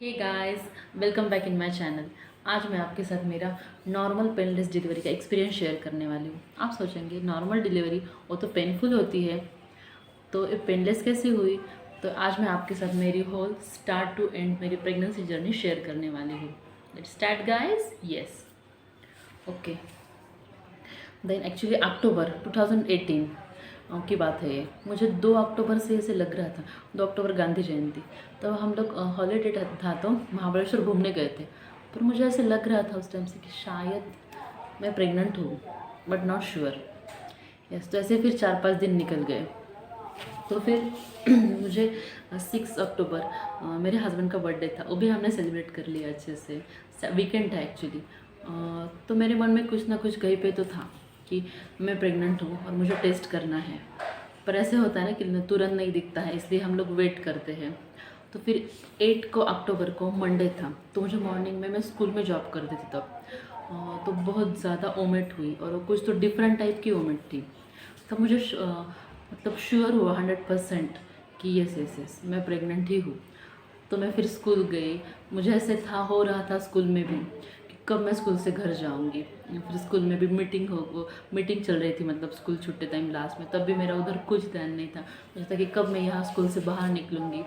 Hey guys, welcome back in my channel. आज मैं आपके साथ मेरा नॉर्मल पेनलेस डिलीवरी का एक्सपीरियंस शेयर करने वाली हूँ। आप सोचेंगे नॉर्मल डिलीवरी वो तो पेनफुल होती है, तो ये पेनलेस कैसे हुई। तो आज मैं आपके साथ मेरी होल स्टार्ट टू एंड मेरी प्रेगनेंसी जर्नी शेयर करने वाली हूँ। Let's start guys. Yes, okay. Then actually October 2018 की बात है ये। मुझे 2 अक्टूबर से ऐसे लग रहा था, 2 अक्टूबर गांधी जयंती, तो हम लोग हॉलीडे था तो महाबलेश्वर घूमने गए थे। पर मुझे ऐसे लग रहा था उस टाइम से कि शायद मैं प्रेग्नेंट हूँ, बट नॉट श्योर। यस, तो ऐसे फिर 4-5 दिन निकल गए। तो फिर मुझे 6 अक्टूबर मेरे हस्बैंड का बर्थडे था, वो भी हमने सेलिब्रेट कर लिया अच्छे से। वीकेंड था एक्चुअली। तो मेरे मन में कुछ ना कुछ कहीं पे तो था कि मैं प्रेग्नेंट हूँ और मुझे टेस्ट करना है। पर ऐसे होता है ना कि तुरंत नहीं दिखता है, इसलिए हम लोग वेट करते हैं। तो फिर 8 को अक्टूबर को मंडे था, तो मुझे मॉर्निंग में मैं स्कूल में जॉब करती थी तब। तो बहुत ज़्यादा ओमेट हुई और वो कुछ तो डिफरेंट टाइप की ओमेट थी। तब मुझे मतलब श्योर हुआ 100% कि यस मैं प्रेग्नेंट ही हूँ। तो मैं फिर स्कूल गई। मुझे ऐसे था, हो रहा था स्कूल में भी कि कब मैं स्कूल से घर जाऊँगी। फिर स्कूल में भी मीटिंग चल रही थी, मतलब स्कूल छुट्टे टाइम लास्ट में। तब भी मेरा उधर कुछ ध्यान नहीं था। मुझे था कि कब मैं यहाँ स्कूल से बाहर निकलूँगी,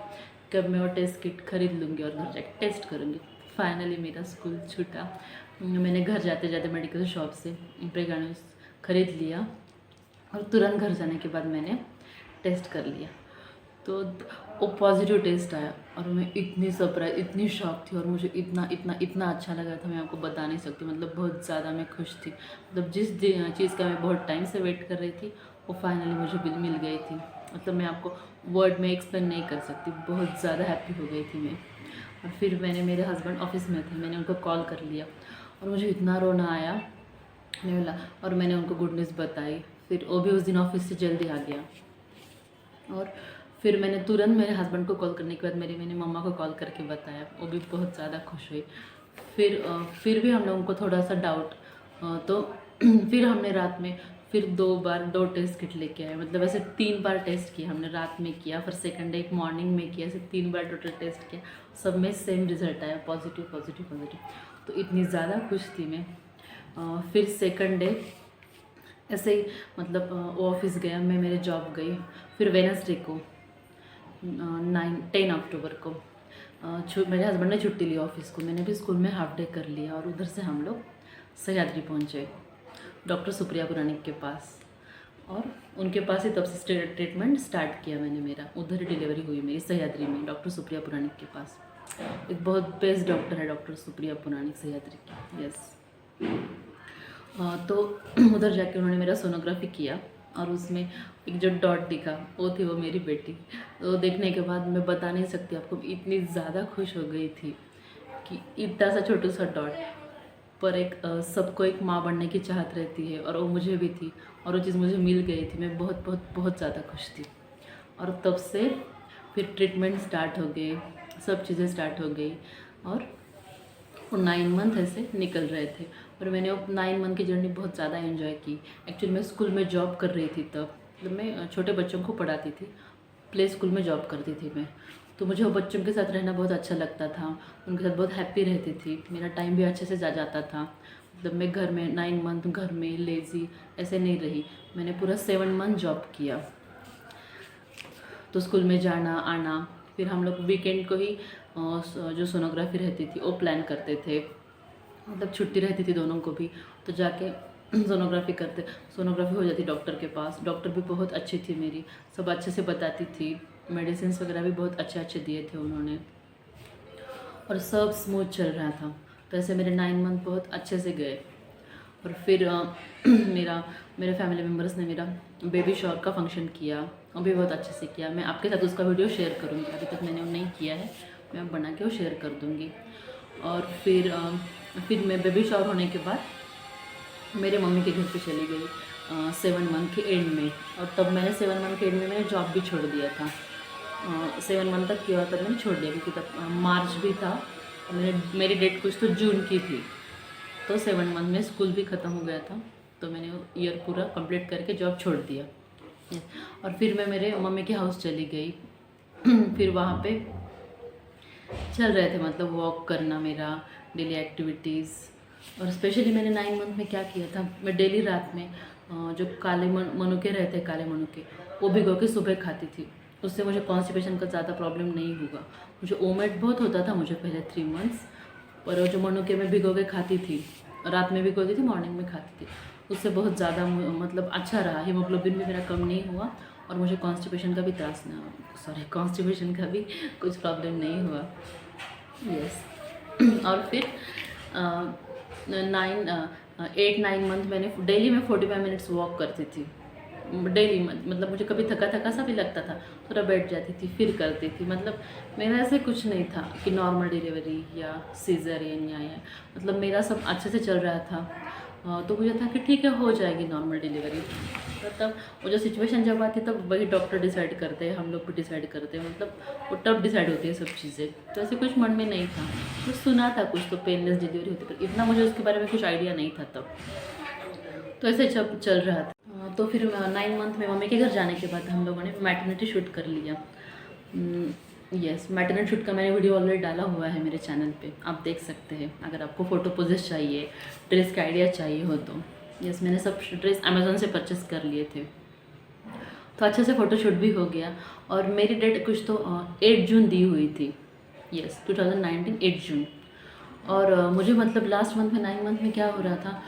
कब मैं वो टेस्ट किट खरीद लूँगी और घर जाके टेस्ट करूँगी। फाइनली मेरा स्कूल छूटा। मैंने घर जाते जाते मेडिकल शॉप से प्रेगनेंस खरीद लिया और तुरंत घर जाने के बाद मैंने टेस्ट कर लिया। तो वो पॉजिटिव टेस्ट आया और मैं इतनी सरप्राइज, इतनी शॉक थी और मुझे इतना इतना इतना अच्छा लगा था, मैं आपको बता नहीं सकती। मतलब बहुत ज़्यादा मैं खुश थी। मतलब जिस चीज़ का मैं बहुत टाइम से वेट कर रही थी, वो फाइनली मुझे मिल गई थी। मतलब मैं आपको वर्ड में एक्सप्लेन नहीं कर सकती, बहुत ज़्यादा हैप्पी हो गई थी मैं। और फिर मेरे हस्बैंड ऑफिस में थे, मैंने उनको कॉल कर लिया और मुझे इतना रोना आया, नहीं बोला। और मैंने उनको गुड न्यूज़ बताई। फिर वो भी उस दिन ऑफिस से जल्दी आ गया। और फिर मैंने तुरंत मेरे हस्बैंड को कॉल करने के बाद मैंने मम्मा को कॉल करके बताया, वो भी बहुत ज़्यादा खुश हुई। फिर भी हम लोगों को थोड़ा सा डाउट, तो फिर हमने रात में फिर 2 टेस्ट किट लेके आए। मतलब ऐसे 3 बार टेस्ट किया हमने, रात में किया, फिर सेकंड डे एक मॉर्निंग में किया, ऐसे 3 बार टोटल टेस्ट किया। सब में सेम रिजल्ट आया, पॉजिटिव पॉजिटिव पॉजिटिव। तो इतनी ज़्यादा खुश थी मैं। फिर सेकंड डे ऐसे ही, मतलब वो ऑफिस गया, मैं मेरे जॉब गई। फिर वेनसडे को 10 अक्टूबर को मेरे हस्बैंड ने छुट्टी ली ऑफिस को, मैंने भी स्कूल में हाफ डे कर लिया और उधर से हम लोग सह्याद्री पहुँचे, डॉक्टर सुप्रिया पुराणिक के पास। और उनके पास ही तब से ट्रीटमेंट स्टार्ट किया मैंने। मेरा उधर ही डिलीवरी हुई मेरी, सह्याद्री में, डॉक्टर सुप्रिया पुराणिक के पास। एक बहुत बेस्ट डॉक्टर है डॉक्टर सुप्रिया पुराणिक, सह्याद्री की। यस। तो उधर जाके उन्होंने मेरा सोनोग्राफी किया और उसमें एक जो डॉट दिखा, वो थी वो मेरी बेटी। तो देखने के बाद मैं बता नहीं सकती आपको, इतनी ज़्यादा खुश हो गई थी कि इतना सा छोटा सा डॉट, पर एक सबको एक माँ बनने की चाहत रहती है, और वो मुझे भी थी और वो चीज़ मुझे मिल गई थी। मैं बहुत बहुत बहुत ज़्यादा खुश थी। और तब से फिर ट्रीटमेंट स्टार्ट हो गए, सब चीज़ें स्टार्ट हो गई और वो 9 मंथ ऐसे निकल रहे थे। और मैंने वो 9 मंथ की जर्नी बहुत ज़्यादा एंजॉय की। एक्चुअली मैं स्कूल में जॉब कर रही थी तब, मतलब मैं छोटे बच्चों को पढ़ाती थी, प्ले स्कूल में जॉब करती थी मैं। तो मुझे वो बच्चों के साथ रहना बहुत अच्छा लगता था, उनके साथ बहुत हैप्पी रहती थी, मेरा टाइम भी अच्छे से जा जाता था। मतलब मैं घर में 9 मंथ घर में लेज़ी ऐसे नहीं रही, मैंने पूरा 7 मंथ जॉब किया। तो स्कूल में जाना आना, फिर हम लोग वीकेंड को ही जो सोनोग्राफी रहती थी वो प्लान करते थे। मतलब छुट्टी रहती थी दोनों को भी, तो जाके सोनोग्राफी हो जाती डॉक्टर के पास। डॉक्टर भी बहुत अच्छी थी मेरी, सब अच्छे से बताती थी, मेडिसिन वगैरह भी बहुत अच्छे अच्छे दिए थे उन्होंने, और सब स्मूथ चल रहा था। तो ऐसे मेरे 9 मंथ बहुत अच्छे से गए। और फिर मेरा मेरे फैमिली मेम्बर्स ने मेरा बेबी शॉवर का फंक्शन किया, वो भी बहुत अच्छे से किया। मैं आपके साथ उसका वीडियो शेयर करूँगी, अभी तक मैंने वो नहीं किया है, मैं बना के वो शेयर कर दूँगी। और फिर मैं बेबी शॉवर होने के बाद मेरे मम्मी के घर पे चली गई 7 मंथ के एंड में। और तब मैंने 7 मंथ के एंड में मैंने जॉब भी छोड़ दिया था। 7 मंथ तक किया, तब मैंने छोड़ दिया क्योंकि तब मार्च भी था और मेरी डेट कुछ तो जून की थी। तो 7 मंथ में स्कूल भी ख़त्म हो गया था, तो मैंने ईयर पूरा कंप्लीट करके जॉब छोड़ दिया। और फिर मैं मेरे मम्मी के हाउस चली गई। फिर वहाँ पे चल रहे थे, मतलब वॉक करना मेरा डेली एक्टिविटीज़। और स्पेशली मैंने 9 मंथ में क्या किया था, मैं डेली रात में जो काले मनुके रहते हैं, काले मनुके, वो भिगो के सुबह खाती थी। उससे मुझे कॉन्स्टिपेशन का ज़्यादा प्रॉब्लम नहीं होगा। मुझे ओमेट बहुत होता था मुझे पहले 3 मंथ्स, पर वो जो मनुके मैं भिगो के खाती थी, रात में भिगोती थी, मॉर्निंग में खाती थी, उससे बहुत ज़्यादा मतलब अच्छा रहा। हीमोग्लोबिन भी मेरा कम नहीं हुआ और मुझे कॉन्स्टिपेशन का भी कॉन्स्टिपेशन का भी कुछ प्रॉब्लम नहीं हुआ। यस। और फिर 8-9 मंथ मैंने डेली मैं 45 मिनट्स वॉक करती थी डेली। मतलब मुझे कभी थका थका सा भी लगता था, थोड़ा बैठ जाती थी, फिर करती थी। मतलब मेरा ऐसे कुछ नहीं था कि नॉर्मल डिलीवरी या सीजरियन या मतलब मेरा सब अच्छे से चल रहा था। तो मुझे था कि ठीक है, हो जाएगी नॉर्मल डिलीवरी। तो तब वो जो सिचुएशन जब आती तब वही डॉक्टर डिसाइड करते हैं, हम लोग भी डिसाइड करते हैं, मतलब वो तब डिसाइड होती है सब चीज़ें। तो ऐसे कुछ मन में नहीं था, तो सुना था कुछ तो पेनलेस डिलीवरी होती, पर इतना मुझे उसके बारे में कुछ आइडिया नहीं था तब। तो ऐसे जब चल रहा था, तो फिर 9 मंथ में मम्मी के घर जाने के बाद हम लोगों ने मैटरनिटी शूट कर लिया। यस, मैटरनिटी शूट का मैंने वीडियो ऑलरेडी डाला हुआ है मेरे चैनल पे, आप देख सकते हैं। अगर आपको फ़ोटो पोजेस चाहिए, ड्रेस का आइडिया चाहिए हो तो। यस, मैंने सब ड्रेस अमेज़ोन से परचेस कर लिए थे। तो अच्छे से फ़ोटो शूट भी हो गया। और मेरी डेट कुछ तो 8 जून दी हुई थी। यस, 2019 8 जून। और मुझे मतलब लास्ट मंथ में 9 मंथ में क्या हो रहा था,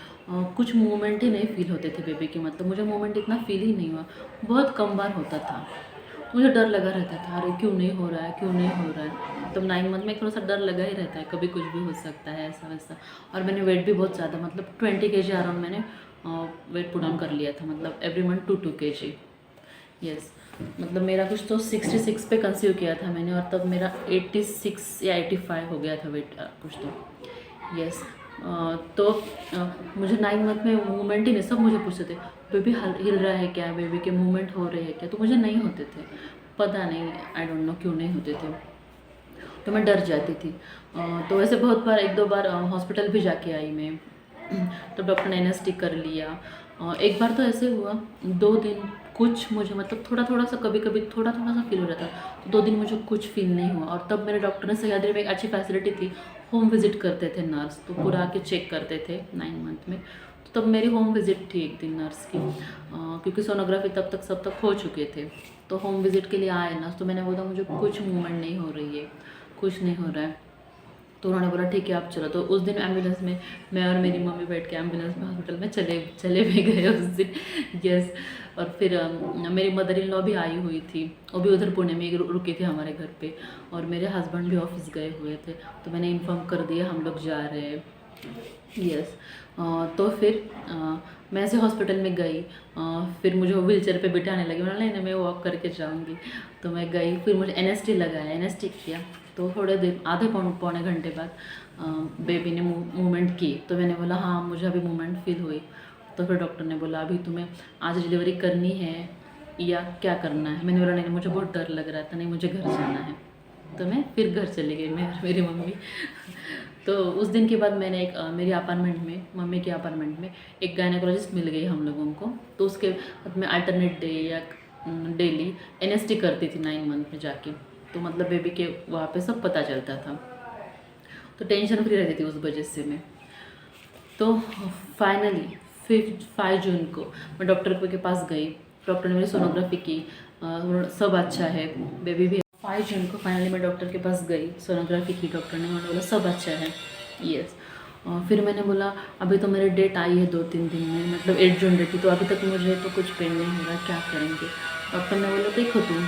कुछ मूवमेंट ही नहीं फील होते थे बेबी के। मतलब मुझे मूवमेंट इतना फील ही नहीं हुआ, बहुत कम बार होता था। मुझे डर लगा रहता था, अरे क्यों नहीं हो रहा है, क्यों नहीं हो रहा है। मतलब 9 मंथ में थोड़ा सा डर लगा ही रहता है, कभी कुछ भी हो सकता है, ऐसा वैसा। और मैंने वेट भी बहुत ज़्यादा, मतलब 20 kg अराउंड मैंने वेट पुट ऑन कर लिया था, मतलब एवरी मंथ 2 kg। यस, मतलब मेरा कुछ तो 66 पे कंसीव किया था मैंने, और तब मेरा 86 या 85 हो गया था वेट कुछ तो। यस। तो मुझे 9 मंथ में मूवमेंट ही नहीं, सब मुझे पूछते थे बेबी हिल रहा है क्या, बेबी के मूवमेंट हो रहे हैं क्या। तो मुझे नहीं होते थे, पता नहीं, आई डोंट नो क्यों नहीं होते थे। तो मैं डर जाती थी। तो वैसे बहुत बार, 1-2 बार हॉस्पिटल भी जाके आई मैं। तो डॉक्टर ने एनएसटी कर लिया। एक बार तो ऐसे हुआ, 2 दिन कुछ मुझे, मतलब थोड़ा थोड़ा सा, कभी कभी थोड़ा थोड़ा सा फील हो रहा था। तो 2 दिन मुझे कुछ फील नहीं हुआ। और तब मेरे डॉक्टर ने सह्याद्री में एक अच्छी फैसिलिटी थी, होम विजिट करते थे नर्स, तो पूरा आके चेक करते थे 9 मंथ में। तो तब मेरी होम विजिट थी एक दिन नर्स की, क्योंकि सोनोग्राफी तब तक सब तक हो चुके थे। तो होम विजिट के लिए आए नर्स, तो मैंने बोला मुझे कुछ मूवमेंट नहीं हो रही है, कुछ नहीं हो रहा है। तो उन्होंने बोला ठीक है आप चलो। तो उस दिन एम्बुलेंस में मैं और मेरी मम्मी बैठ के एम्बुलेंस में हॉस्पिटल में चले भी गए उस दिन। यस। और फिर मेरी मदर इन लॉ भी आई हुई थी, वो भी उधर पुणे में ही रुकी थी हमारे घर पे। और मेरे हस्बैंड भी ऑफिस गए हुए थे, तो मैंने इन्फॉर्म कर दिया हम लोग जा रहे हैं। यस। तो फिर मैं ऐसे हॉस्पिटल में गई। फिर मुझे वो व्हीलचेयर पे बिठाने लगी, मैंने नहीं नहीं मैं वॉक करके जाऊँगी। तो मैं गई, फिर मुझे एनएसटी लगाया, एनएसटी किया। तो थोड़े देर, आधे पौने घंटे बाद बेबी ने मूवमेंट की। तो मैंने बोला हाँ मुझे अभी मूवमेंट फील हुई। तो फिर डॉक्टर ने बोला अभी तुम्हें आज डिलीवरी करनी है या क्या करना है। मैंने बोला नहीं मुझे बहुत डर लग रहा था, नहीं मुझे घर जाना है। तो मैं फिर घर चली गई, मैं और मेरी मम्मी। तो उस दिन के बाद मैंने एक मेरी अपार्टमेंट में, मम्मी के अपार्टमेंट में एक गायनेकोलॉजिस्ट मिल गई हम लोगों को। तो उसके बाद मैं अल्टरनेट डे या डेली एनएसटी करती थी 9 मंथ में जाके। तो मतलब बेबी के वहाँ पे सब पता चलता था, तो टेंशन फ्री रहती थी उस वजह से मैं। तो फाइनली 5 जून को मैं डॉक्टर के पास गई। डॉक्टर ने मेरी सोनोग्राफी की, सब अच्छा है, बेबी भी। 5 जून को फाइनली मैं डॉक्टर के पास गई, सोनोग्राफी की डॉक्टर ने, उन्होंने बोला सब अच्छा है। यस। फिर मैंने बोला अभी तो मेरी डेट आई है 2-3 दिन में, मतलब 8 जून डेट थी, तो अभी तक मुझे तो कुछ पेन नहीं हो रहा, क्या करेंगे। डॉक्टर ने बोला देखो तुम,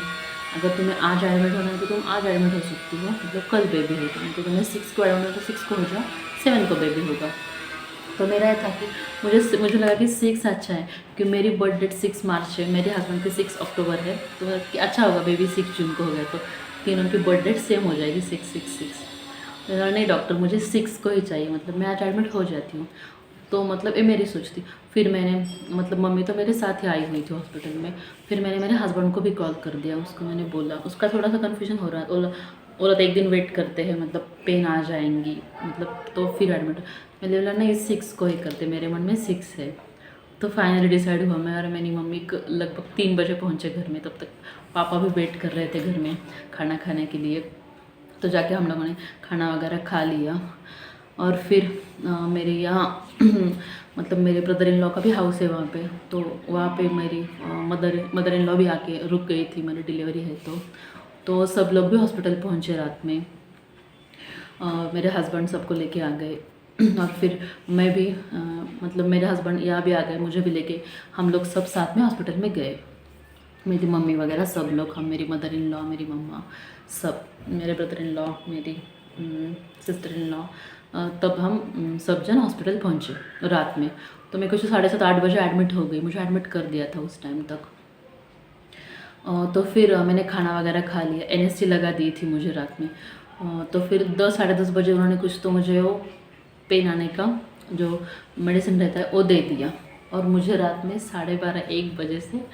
अगर तुम्हें आज एडमिट होना है तो तुम आज एडमिट हो सकती हो, मतलब कल बेबी है तुम्हें, तो तुम्हें 6 को एडमिट हो तो 6 को हो जाओ, 7 को बेबी होगा। तो मेरा ये था कि मुझे लगा कि 6 अच्छा है, क्योंकि मेरी बर्थ डेट 6 मार्च है, मेरे हस्बैंड की 6 अक्टूबर है। तो कि अच्छा होगा बेबी 6 जून को हो गया तो तीनों की बर्थ डेट सेम हो जाएगी, 6-6-6। तो नहीं डॉक्टर मुझे 6 को ही चाहिए, मतलब मैं आज एडमिट हो जाती हूँ। तो मतलब ये मेरी सोच थी। फिर मैंने, मतलब मम्मी तो मेरे साथ ही आई हुई थी हॉस्पिटल में। फिर मैंने मेरे हस्बैंड को भी कॉल कर दिया, उसको मैंने बोला, उसका थोड़ा सा कन्फ्यूजन हो रहा है। बोला तो 1 दिन वेट करते हैं, मतलब पेन आ जाएंगी, मतलब तो फिर एडमिट। मैंने बोला नहीं 6 को ही करते, मेरे मन में 6 है। तो फाइनली डिसाइड हुआ, मैं और मेरी मम्मी लगभग 3 बजे पहुँचे घर में। तब तक पापा भी वेट कर रहे थे घर में खाना खाने के लिए। तो जाके हम लोगों ने खाना वगैरह खा लिया। और फिर मेरे यहाँ मतलब मेरे ब्रदर इन लॉ का भी हाउस है वहाँ पे, तो वहाँ पे मेरी मदर इन लॉ भी आके रुक गई थी, मेरी डिलीवरी है तो सब लोग भी हॉस्पिटल पहुँचे रात में। मेरे हस्बैंड सबको लेके आ गए और फिर मैं भी मतलब मेरे हस्बैंड यहाँ भी आ गए, मुझे भी लेके हम लोग सब साथ में हॉस्पिटल में गए। मेरी मम्मी वगैरह सब लोग, हम मेरी मदर इन लॉ, मेरी मम्मा, सब, मेरे ब्रदर इन लॉ, मेरी सिस्टर इन लॉ, तब हम सब जन हॉस्पिटल पहुँचे रात में। तो मैं कुछ 7:30-8 बजे एडमिट हो गई, मुझे एडमिट कर दिया था उस टाइम तक। तो फिर मैंने खाना वगैरह खा लिया, एनएसटी लगा दी थी मुझे रात में। तो फिर 10-10:30 बजे उन्होंने कुछ तो मुझे वो पेन आने का जो मेडिसिन रहता है वो दे दिया, और मुझे रात में 12:30-1 बजे से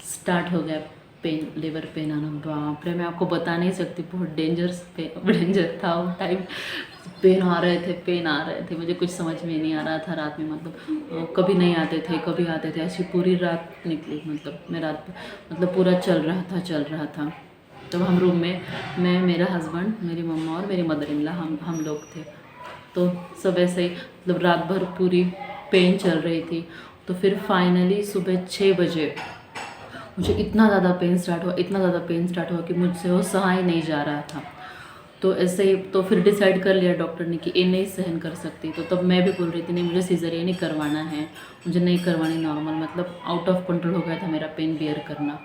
स्टार्ट हो गया पेन, लेबर पेन आना। बाप रे, मैं आपको बता नहीं सकती, बहुत डेंजर था वो टाइम। पेन आ रहे थे, मुझे कुछ समझ में नहीं आ रहा था रात में, मतलब कभी नहीं आते थे, कभी आते थे, ऐसी पूरी रात निकली। मतलब मैं रात मतलब पूरा चल रहा था। तो हम रूम में, मैं, मेरा हस्बैंड, मेरी मम्मा और मेरी मदर इन लॉ, हम लोग थे। तो सब ऐसे ही मतलब रात भर पूरी पेन चल रही थी। तो फिर फाइनली सुबह 6 बजे मुझे इतना ज़्यादा पेन स्टार्ट हुआ कि मुझसे वो सहा ही नहीं जा रहा था। तो ऐसे ही तो फिर डिसाइड कर लिया डॉक्टर ने कि ये नहीं सहन कर सकती। तो तब मैं भी बोल रही थी नहीं, मुझे सीजरियन ही करवाना है, मुझे नहीं करवानी नॉर्मल, मतलब आउट ऑफ कंट्रोल हो गया था मेरा पेन बियर करना।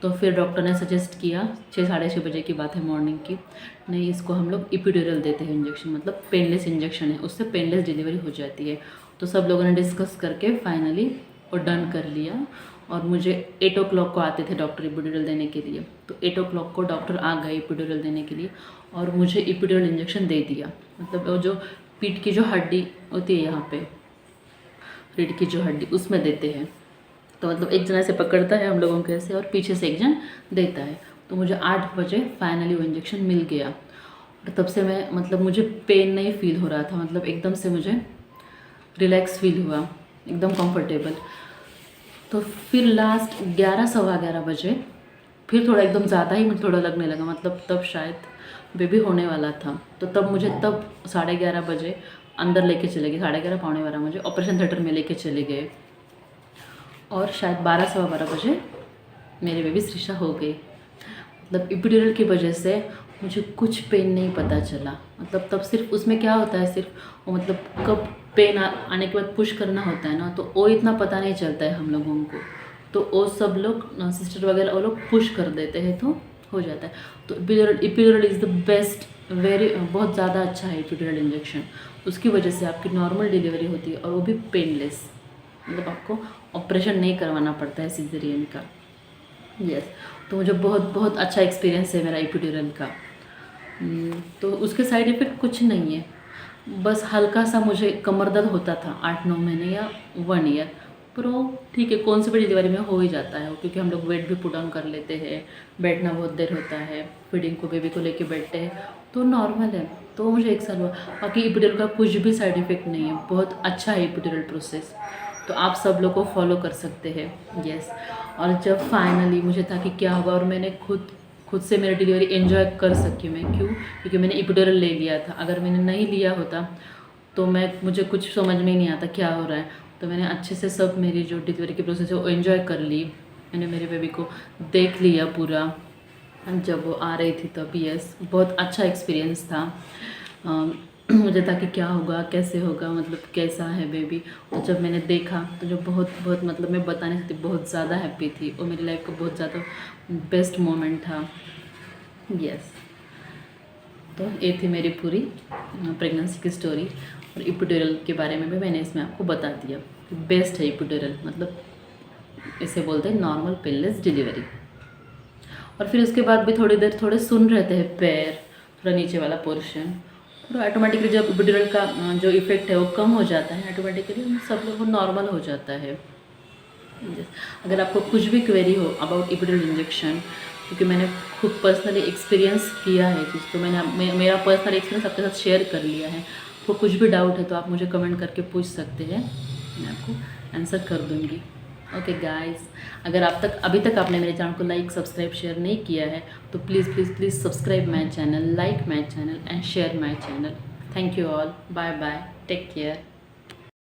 तो फिर डॉक्टर ने सजेस्ट किया, 6-6:30 बजे की बात है मॉर्निंग की, नहीं इसको हम लोग एपिड्यूरल देते हैं इंजेक्शन, मतलब पेनलेस इंजेक्शन है, उससे पेनलेस डिलीवरी हो जाती है। तो सब लोगों ने डिस्कस करके फाइनली वो डन कर लिया। और मुझे 8 o'clock को आते थे डॉक्टर एपिड्यूरल देने के लिए। तो 8 o'clock को डॉक्टर आ गए एपिड्यूरल देने के लिए और मुझे एपिड्यूरल इंजेक्शन दे दिया। मतलब वो जो पीठ की जो हड्डी होती है यहाँ पे, रीढ़ की जो हड्डी, उसमें देते हैं। तो मतलब एक जना से पकड़ता है हम लोगों को ऐसे और पीछे से एक जन देता है। तो मुझे 8 बजे फाइनली वो इंजेक्शन मिल गया। और तब से मैं मतलब मुझे पेन नहीं फील हो रहा था, मतलब एकदम से मुझे रिलैक्स फील हुआ, एकदम कंफर्टेबल। तो फिर लास्ट 11-11:15 बजे फिर थोड़ा एकदम ज़्यादा ही मुझे थोड़ा लगने लगा, मतलब तब शायद बेबी होने वाला था। तो तब मुझे 11:30 बजे अंदर लेके चले गए, 11:30-11:45 मुझे ऑपरेशन थिएटर में लेके चले गए। और शायद 12-12:15 बजे मेरे बेबी श्रीषा हो गई। मतलब एपिड्यूरल की वजह से मुझे कुछ पेन नहीं पता चला। मतलब तब सिर्फ उसमें क्या होता है, सिर्फ वो मतलब कब पेन आने के बाद पुश करना होता है ना, तो वो इतना पता नहीं चलता है हम लोगों को। तो वो सब लोग सिस्टर वगैरह वो लोग पुश कर देते हैं तो हो जाता है। तो एपिड्यूरल इज़ द बेस्ट, बहुत ज़्यादा अच्छा है एपिड्यूरल इंजेक्शन। उसकी वजह से आपकी नॉर्मल डिलीवरी होती है और वो भी पेनलेस, मतलब आपको ऑपरेशन नहीं करवाना पड़ता है सिजेरियन का। यस, तो मुझे बहुत अच्छा एक्सपीरियंस है मेरा एपिड्यूरल का। तो उसके साइड इफ़ेक्ट कुछ नहीं है, बस हल्का सा मुझे कमर दर्द होता था 8-9 महीने या 1 ईयर, पर वो ठीक है, कौन सी भी डिलीवरी में हो ही जाता है वो, क्योंकि हम लोग वेट भी पुट ऑन कर लेते हैं, बैठना बहुत देर होता है, फीडिंग को बेबी को लेके बैठते हैं, तो नॉर्मल है। तो मुझे 1 साल हुआ। बाकी एपिड्यूरल का कुछ भी साइड इफ़ेक्ट नहीं है, बहुत अच्छा है एपिड्यूरल प्रोसेस, तो आप सब लोग को फॉलो कर सकते हैं। यस, और जब फाइनली मुझे था कि क्या होगा, और मैंने खुद से मेरी डिलीवरी एंजॉय कर सकी मैं, क्यों? क्योंकि मैंने एपिड्यूरल ले लिया था। अगर मैंने नहीं लिया होता तो मुझे कुछ समझ में ही नहीं आता क्या हो रहा है। तो मैंने अच्छे से सब मेरी जो डिलीवरी की प्रोसेस है वो एंजॉय कर ली। मैंने मेरे बेबी को देख लिया पूरा जब वो आ रही थी तब। यस, बहुत अच्छा एक्सपीरियंस था। मुझे था कि क्या होगा, कैसे होगा, मतलब कैसा है बेबी। तो जब मैंने देखा तो जो बहुत मतलब मैं बता नहीं सकती, बहुत ज़्यादा हैप्पी थी। और मेरी लाइफ का बहुत ज़्यादा बेस्ट मोमेंट था। यस, तो ये थी मेरी पूरी प्रेगनेंसी की स्टोरी। और एपिड्यूरल के बारे में भी मैंने इसमें आपको बता दिया कि बेस्ट है एपिड्यूरल, मतलब इसे बोलते हैं नॉर्मल पेनलेस डिलीवरी। और फिर उसके बाद भी थोड़ी देर थोड़े सुन रहते हैं पैर, थोड़ा नीचे वाला पोर्शन, तो ऑटोमेटिकली जब एपिड्यूरल का जो इफेक्ट है वो कम हो जाता है, ऑटोमेटिकली सब लोग नॉर्मल हो जाता है। अगर आपको कुछ भी क्वेरी हो अबाउट एपिड्यूरल इंजेक्शन, क्योंकि मैंने खुद पर्सनली एक्सपीरियंस किया है चीज़, तो मैंने मेरा पर्सनल एक्सपीरियंस आपके साथ शेयर कर लिया है। आपको कुछ भी डाउट है तो आप मुझे कमेंट करके पूछ सकते हैं, मैं आपको आंसर कर दूँगी। ओके गाइस, अगर आप तक अभी तक आपने मेरे चैनल को लाइक सब्सक्राइब शेयर नहीं किया है तो please please please subscribe my channel, like my channel and share my channel. Thank you all, bye bye, take care.